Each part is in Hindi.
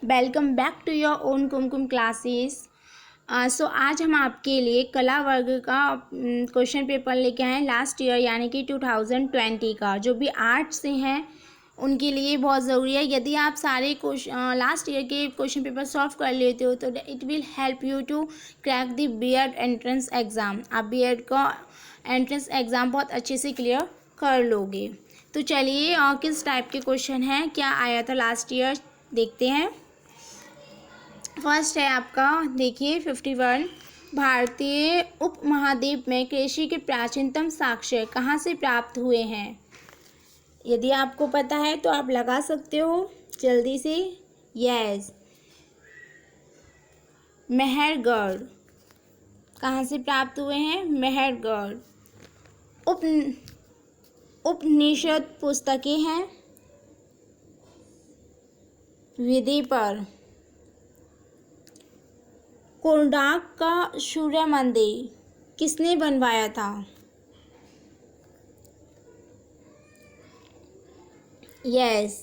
Welcome back to your own Kumkum classes. So आज हम आपके लिए कला वर्ग का क्वेश्चन पेपर लेके आए हैं लास्ट ईयर यानी कि 2020 का। जो भी आर्ट से हैं उनके लिए बहुत ज़रूरी है। यदि आप सारे लास्ट ईयर के क्वेश्चन पेपर सॉल्व कर लेते हो तो it will help you to crack the B Ed entrance exam. आप बीएड का एंट्रेंस एग्ज़ाम बहुत अच्छे से क्लियर कर लोगे। तो चलिए किस टाइप के क्वेश्चन हैं, क्या आया था लास्ट ईयर, देखते हैं। फर्स्ट है आपका, देखिए 51। भारतीय उपमहाद्वीप में कृषि के प्राचीनतम साक्ष्य कहाँ से प्राप्त हुए हैं? यदि आपको पता है तो आप लगा सकते हो जल्दी से। यस, मेहरगढ़। कहाँ से प्राप्त हुए हैं? मेहरगढ़। उपनिषद पुस्तकें हैं विधि पर। कोणार्क का सूर्य मंदिर किसने बनवाया था? यस,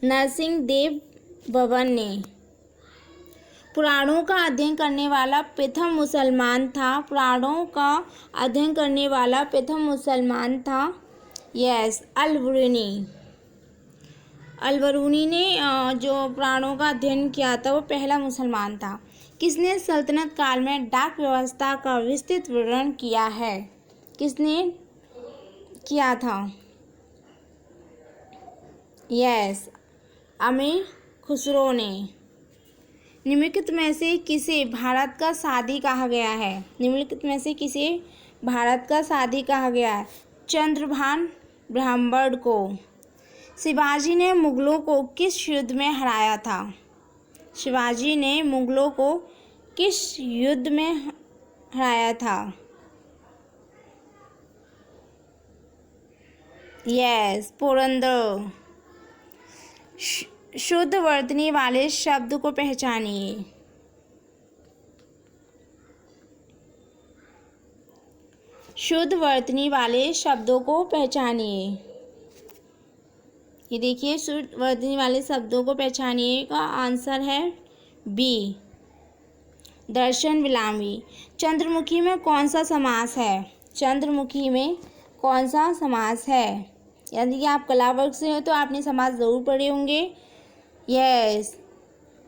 नरसिंह देव भवन ने। पुराणों का अध्ययन करने वाला प्रथम मुसलमान था। पुराणों का अध्ययन करने वाला प्रथम मुसलमान था यस, अल-बरूनी। अल-बरूनी ने जो पुराणों का अध्ययन किया था वो पहला मुसलमान था। किसने सल्तनत काल में डाक व्यवस्था का विस्तृत वर्णन किया है? किसने किया था? यस, अमीर खुसरो ने। निम्नलिखित में से किसे भारत का सादी कहा गया है? निम्नलिखित में से किसे भारत का सादी कहा गया है? चंद्रभान ब्राह्मण को। शिवाजी ने मुगलों को किस युद्ध में हराया था? शिवाजी ने मुगलों को किस युद्ध में हराया था? यस, पुरंदर। शुद्ध वर्तनी वाले शब्द को पहचानिए। शुद्ध वर्तनी वाले शब्दों को पहचानिए। ये देखिए, शुद्ध वर्तनी वाले शब्दों को पहचानिए का आंसर है बी, दर्शन विलामी। चंद्रमुखी में कौन सा समास है? चंद्रमुखी में कौन सा समास है? यदि आप कला वर्ग से हो तो आपने समास ज़रूर पढ़े होंगे। यस,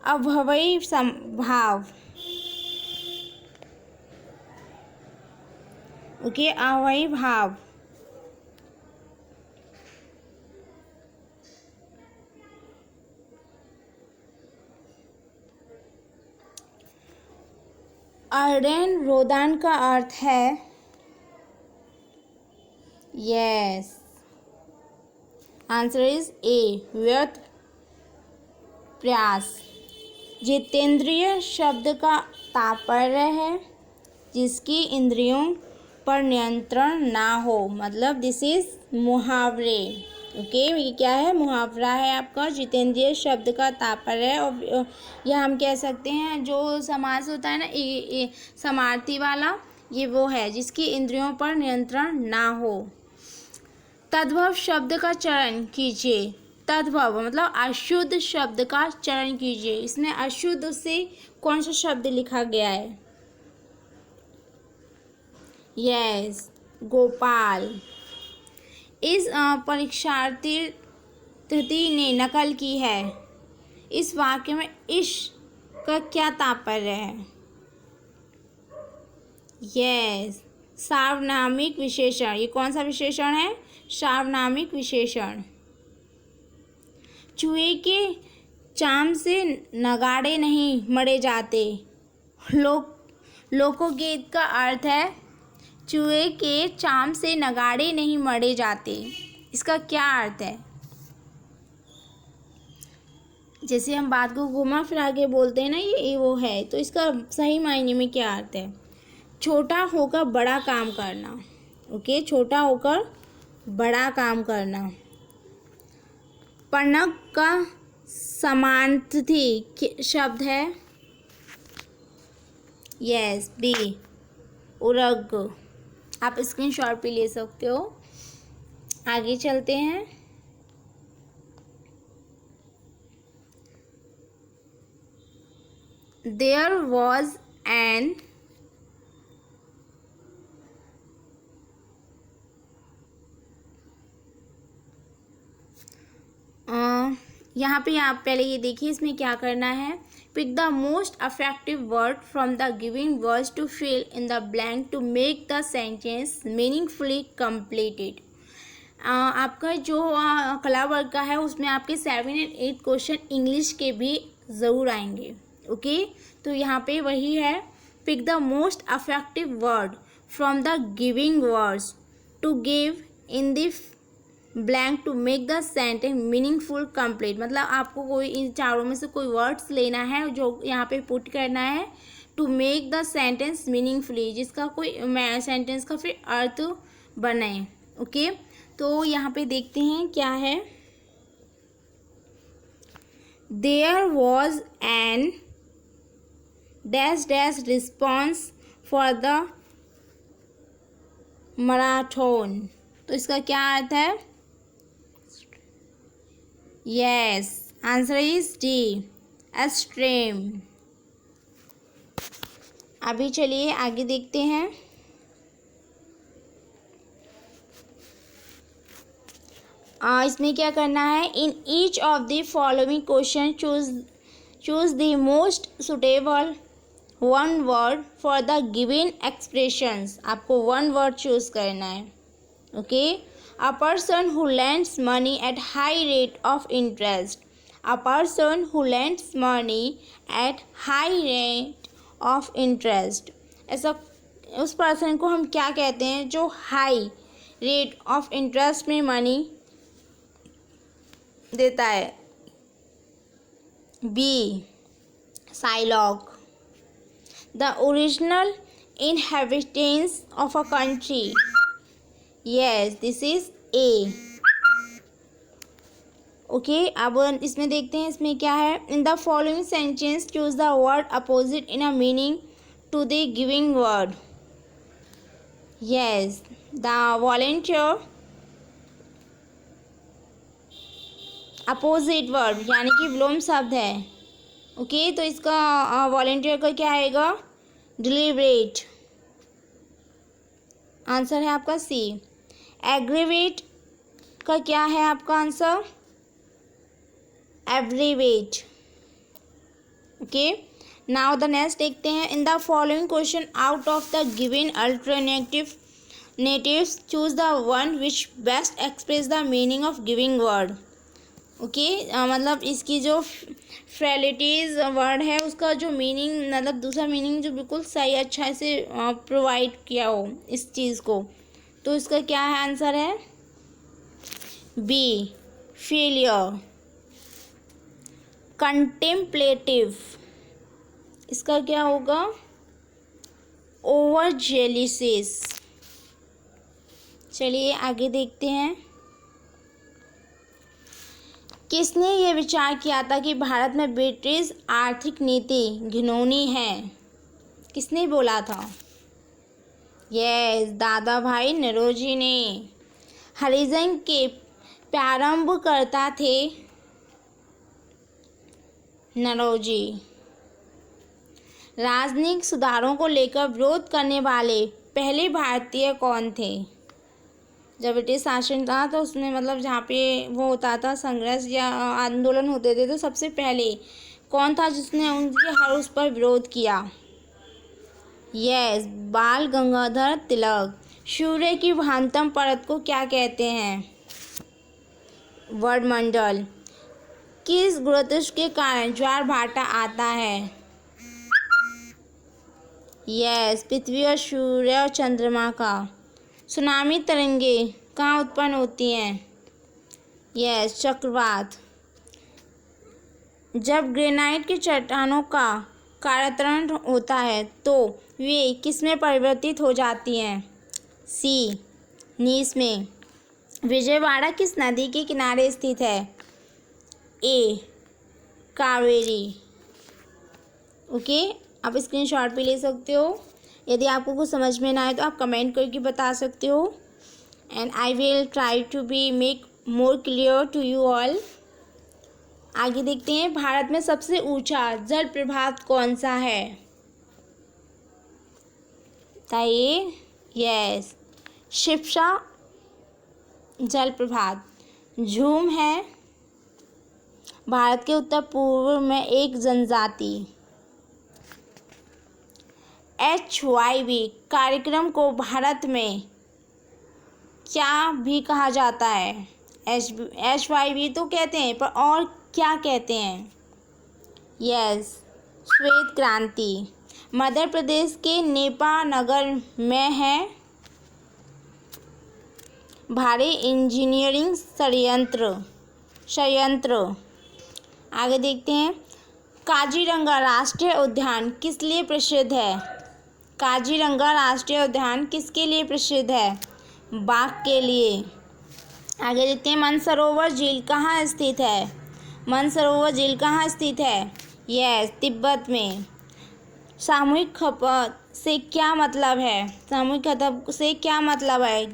अव्ययी भाव। ओके, अव्ययी भाव। अर्डेन रोदान का अर्थ है यस, आंसर इज ए, व्यर्थ प्रयास। जितेंद्रिय शब्द का तात्पर्य है जिसकी इंद्रियों पर नियंत्रण ना हो, मतलब दिस इज मुहावरे। ओके, ये क्या है? मुहावरा है आपका। जितेंद्रिय शब्द का तात्पर्य है, और यह हम कह सकते हैं जो समास होता है ना समार्थी वाला, ये वो है जिसकी इंद्रियों पर नियंत्रण ना हो। तद्भव शब्द का चयन कीजिए। तद्भव मतलब अशुद्ध शब्द का चयन कीजिए। इसमें अशुद्ध से कौन सा शब्द लिखा गया है? यस, गोपाल। इस परीक्षार्थी ने नकल की है। इस वाक्य में इश्क का क्या तात्पर्य है? यस, सार्वनामिक विशेषण। ये कौन सा विशेषण है? सार्वनामिक विशेषण। चूहे के चाम से नगाड़े नहीं मढ़े जाते। लोकोगीत का अर्थ है चूहे के चाम से नगाड़े नहीं मढ़े जाते। इसका क्या अर्थ है? जैसे हम बात को घुमा फिरा के बोलते हैं ना, ये वो है, तो इसका सही मायने में क्या अर्थ है? छोटा होकर बड़ा काम करना। ओके, छोटा होकर बड़ा काम करना। पर्णक का समानार्थी शब्द है यस, बी, उर्ग। आप स्क्रीनशॉट भी ले सकते हो। आगे चलते हैं। देयर वॉज एन यहाँ पे आप पहले ये देखिए इसमें क्या करना है. Pick the most effective word from the giving words to fill in the blank to make the sentence meaningfully completed. आपका जो कला वर्ग का है उसमें आपके 7 और 8 क्वेश्चन इंग्लिश के भी ज़रूर आएंगे. ओके, तो यहाँ पे वही है. Pick the most effective word from the giving words to give in the blank to make the sentence meaningful complete. मतलब आपको कोई इन चारों में से कोई वर्ड्स लेना है जो यहाँ पे पुट करना है to make the sentence meaningfully, जिसका कोई सेंटेंस का फिर अर्थ बने. ओके, तो यहाँ पे देखते हैं क्या है. There was an dash dash response for the marathon. तो इसका क्या अर्थ है? Yes, answer is D, extreme. अभी चलिए आगे देखते हैं. इसमें क्या करना है. In each of the following question choose the most suitable one word for the given expressions. आपको वन वर्ड चूज करना है. Okay, a person who lends money at high rate of interest. A person who lends money at high rate of interest. ऐसा उस पर्सन को हम क्या कहते हैं जो हाई रेट ऑफ इंटरेस्ट में मनी देता है. बी, साइलॉग. The original inhabitants of a country. Yes, this is A. Okay, अब इसमें देखते हैं इसमें क्या है. In the following sentence choose the word opposite in a meaning to the giving word. Yes, the volunteer opposite word यानी कि विलोम शब्द है. ओके, तो इसका वॉलेंटियर का क्या आएगा? डिलीबरेट. आंसर है आपका सी. एग्रीवेट का क्या है आपका answer? Abbreviate. Okay, now the next देखते हैं. इन the following question out of the given alternative natives choose the one which best express the meaning of giving word. Okay, मतलब इसकी जो फ्रेलिटीज वर्ड है उसका जो मीनिंग मतलब दूसरा मीनिंग जो बिल्कुल सही अच्छा से प्रोवाइड किया हो इस चीज़ को. तो इसका क्या है आंसर है? B, failure. कंटेम्पलेटिव, इसका क्या होगा? ओवर जेलिसिस. चलिए आगे देखते हैं. किसने ये विचार किया था कि भारत में ब्रिटिश आर्थिक नीति घिनौनी है? किसने बोला था? यस, दादा भाई नौरोजी ने. हरिजन के प्रारंभकर्ता थे नौरोजी. राजनीतिक सुधारों को लेकर विरोध करने वाले पहले भारतीय कौन थे? जब ब्रिटिश शासन था तो उसमें मतलब जहाँ पे वो होता था संघर्ष या आंदोलन होते थे तो सबसे पहले कौन था जिसने उनके हर उस पर विरोध किया? यस, बाल गंगाधर तिलक. सूर्य की भांतम परत को क्या कहते हैं? वर्णमंडल. किस गुरुत्वाकर्षण के कारण ज्वार भाटा आता है? यस, पृथ्वी और सूर्य और चंद्रमा का. सुनामी तरंगे कहाँ उत्पन्न होती हैं? यस, चक्रवात. जब ग्रेनाइट की चट्टानों का कारांतरण होता है तो वे किस में परिवर्तित हो जाती हैं? सी, नीस में. विजयवाड़ा किस नदी के किनारे स्थित है? ए, कावेरी. ओके, आप स्क्रीनशॉट भी ले सकते हो. यदि आपको कुछ समझ में ना आए तो आप कमेंट करके बता सकते हो. And I will try to be make more clear to you all. आगे देखते हैं, भारत में सबसे ऊंचा जल प्रपात कौन सा है? बताइए। यस, शिप्रा जलप्रपात। झूम है भारत के उत्तर पूर्व में एक जनजाति। HYV कार्यक्रम को भारत में क्या भी कहा जाता है? HYV तो कहते हैं, पर और क्या कहते हैं? यस, श्वेत क्रांति। मध्य प्रदेश के नेपा नगर में है भारी इंजीनियरिंग संयंत्र। आगे देखते हैं, काजीरंगा राष्ट्रीय उद्यान किस लिए प्रसिद्ध है? काजीरंगा राष्ट्रीय उद्यान किसके लिए प्रसिद्ध है? बाघ के लिए। आगे देखते हैं, मानसरोवर झील कहाँ स्थित है? मानसरोवर झील कहाँ स्थित है? यस, तिब्बत में। सामूहिक खपत से क्या मतलब है? सामूहिक खपत से क्या मतलब है?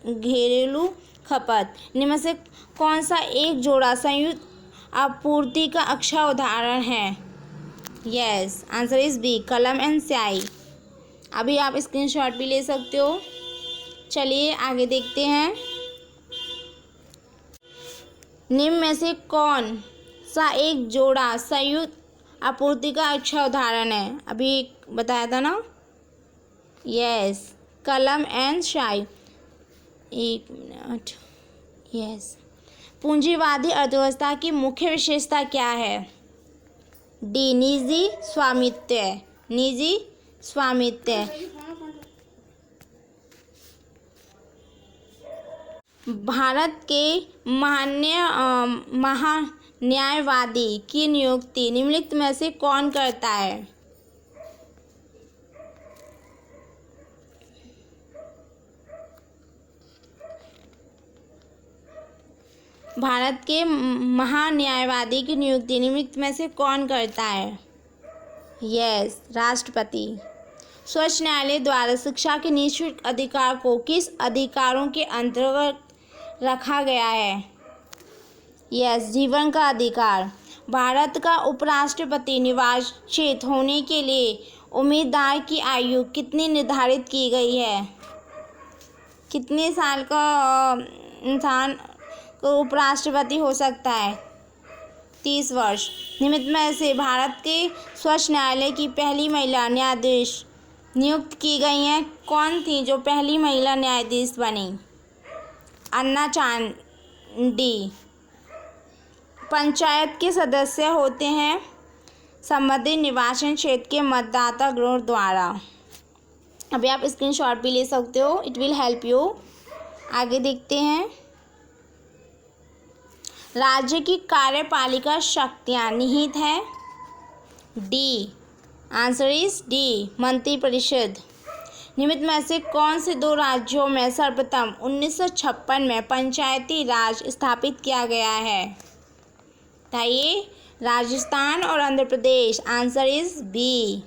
घरेलू खपत। इनमें से कौन सा एक जोड़ा संयुक्त आपूर्ति का अच्छा उदाहरण है? यस, आंसर इज बी, कलम एंड स्याही। अभी आप स्क्रीनशॉट भी ले सकते हो। चलिए आगे देखते हैं, निम्न में से कौन सा एक जोड़ा संयुक्त आपूर्ति का अच्छा उदाहरण है? अभी बताया था ना। यस, कलम एंड स्याही। एक मिनट। यस, पूंजीवादी अर्थव्यवस्था की मुख्य विशेषता क्या है? डी, निजी स्वामित्व। निजी स्वामित्व। भारत के महान्यायवादी की नियुक्ति निम्नलिखित में से कौन करता है? भारत के महान्यायवादी की नियुक्ति निम्नलिखित में से कौन करता है? यस, राष्ट्रपति। सर्वोच्च न्यायालय द्वारा शिक्षा के निःशुल्क अधिकार को किस अधिकारों के अंतर्गत रखा गया है? यस, जीवन का अधिकार। भारत का उपराष्ट्रपति निर्वाचित होने के लिए उम्मीदवार की आयु कितनी निर्धारित की गई है? कितने साल का इंसान को उपराष्ट्रपति हो सकता है? 30 वर्ष। निम्न में से भारत के सर्वोच्च न्यायालय की पहली महिला न्यायाधीश नियुक्त की गई हैं कौन थी जो पहली महिला न्यायाधीश बनी? अन्ना चांडी। पंचायत के सदस्य होते हैं संबंधित निर्वाचन क्षेत्र के मतदाता गृह द्वारा। अभी आप स्क्रीनशॉट भी ले सकते हो, इट विल हेल्प यू। आगे देखते हैं, राज्य की कार्यपालिका शक्तियाँ निहित है? डी, आंसर इज डी, मंत्रिपरिषद। निम्न में से कौन से दो राज्यों में सर्वप्रथम 1956 में पंचायती राज स्थापित किया गया है? बताइए। राजस्थान और Andhra Pradesh. Answer is B.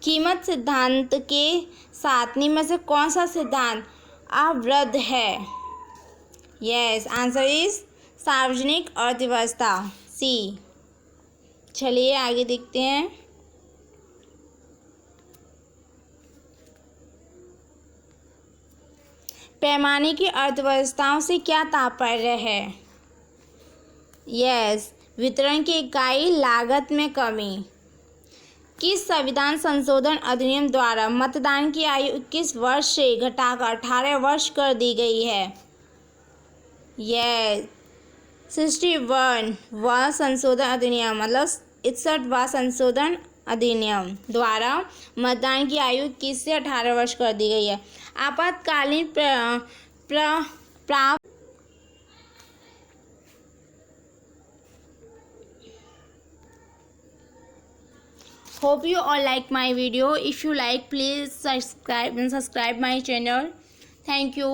कीमत सिद्धांत के साथ निम्न में से कौन सा सिद्धांत अवरुद्ध है? यस, आंसर इज सार्वजनिक अर्थव्यवस्था, सी। चलिए आगे देखते हैं, पैमाने की अर्थव्यवस्थाओं से क्या तात्पर्य है? यस, वितरण की इकाई लागत में कमी। किस संविधान संशोधन अधिनियम द्वारा मतदान की आयु 21 वर्ष से घटाकर 18 वर्ष कर दी गई है? यस, 61वां संशोधन अधिनियम, मतलब 61वां संशोधन अधिनियम द्वारा मतदान की आयु 21 से 18 वर्ष कर दी गई है। आपातकालीन प्राप्त Hope you all like my video. If you like, please subscribe my channel. Thank you.